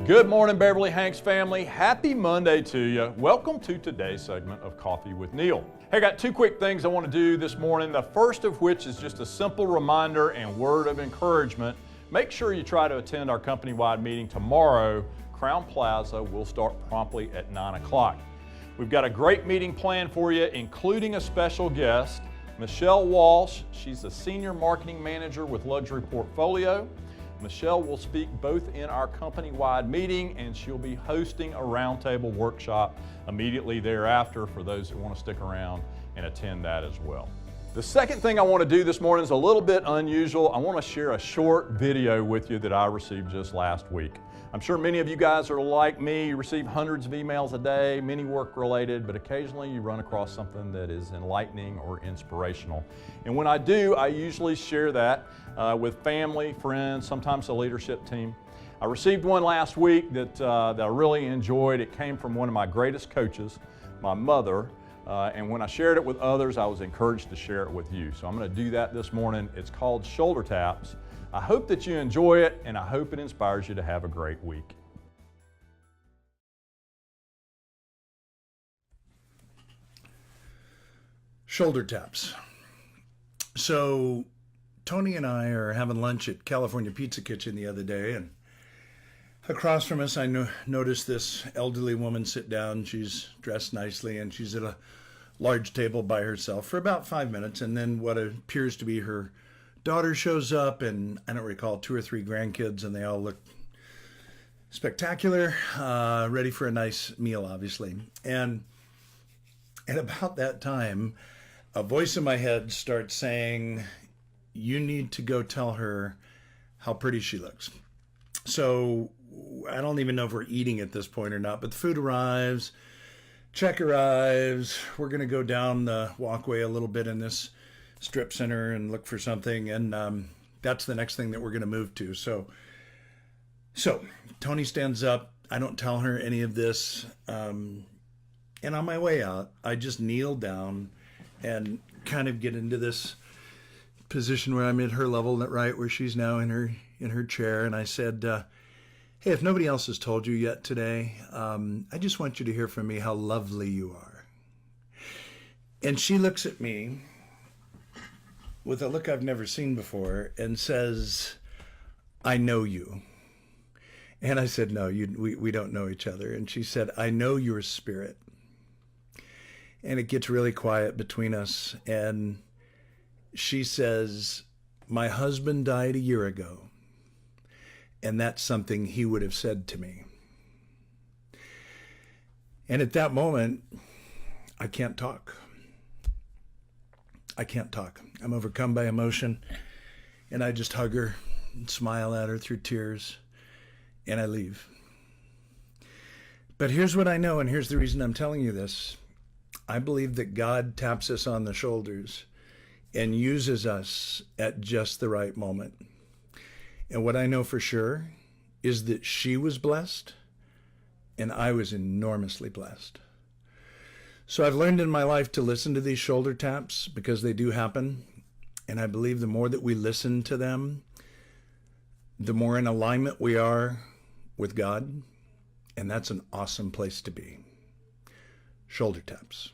Good morning, Beverly-Hanks family. Happy Monday to you. Welcome to today's segment of Coffee with Neal. Hey, I got two quick things I want to do this morning. The first of which is just a simple reminder and word of encouragement. Make sure you try to attend our company-wide meeting tomorrow. Crown Plaza will start promptly at 9 o'clock. We've got a great meeting planned for you, including a special guest, Michelle Walsh. She's the Senior Marketing Manager with Luxury Portfolio. Michelle will speak both in our company-wide meeting, and she'll be hosting a roundtable workshop immediately thereafter for those that want to stick around and attend that as well. The second thing I want to do this morning is a little bit unusual. I want to share a short video with you that I received just last week. I'm sure many of you guys are like me. You receive hundreds of emails a day, many work-related, but occasionally you run across something that is enlightening or inspirational. And when I do, I usually share that with family, friends, sometimes the leadership team. I received one last week that I really enjoyed. It came from one of my greatest coaches, my mother, and when I shared it with others, I was encouraged to share it with you. So I'm going to do that this morning. It's called Shoulder Taps. I hope that you enjoy it, and I hope it inspires you to have a great week. Shoulder taps. So Tony and I are having lunch at California Pizza Kitchen the other day, and across from us I noticed this elderly woman sit down. She's dressed nicely, and she's at a large table by herself for about 5 minutes, and then what appears to be her daughter shows up, and I don't recall, 2 or 3 grandkids, and they all look spectacular, ready for a nice meal, obviously. And at about that time, a voice in my head starts saying, you need to go tell her how pretty she looks. So I don't even know if we're eating at this point or not, but the food arrives, check arrives, we're going to go down the walkway a little bit in this strip center and look for something, and that's the next thing that we're going to move to. So Tony stands up. I don't tell her any of this, and on my way out, I just kneel down and kind of get into this position where I'm at her level, right where she's now in her chair, and I said, hey, if nobody else has told you yet today, I just want you to hear from me how lovely you are. And she looks at me with a look I've never seen before and says, I know you. And I said, no, we don't know each other. And she said, I know your spirit. And it gets really quiet between us. And she says, my husband died a year ago, and that's something he would have said to me. And at that moment, I can't talk. I can't talk. I'm overcome by emotion, and I just hug her and smile at her through tears, and I leave. But here's what I know, and here's the reason I'm telling you this. I believe that God taps us on the shoulders and uses us at just the right moment. And what I know for sure is that she was blessed, and I was enormously blessed. So I've learned in my life to listen to these shoulder taps because they do happen. And I believe the more that we listen to them, the more in alignment we are with God. And that's an awesome place to be. Shoulder taps.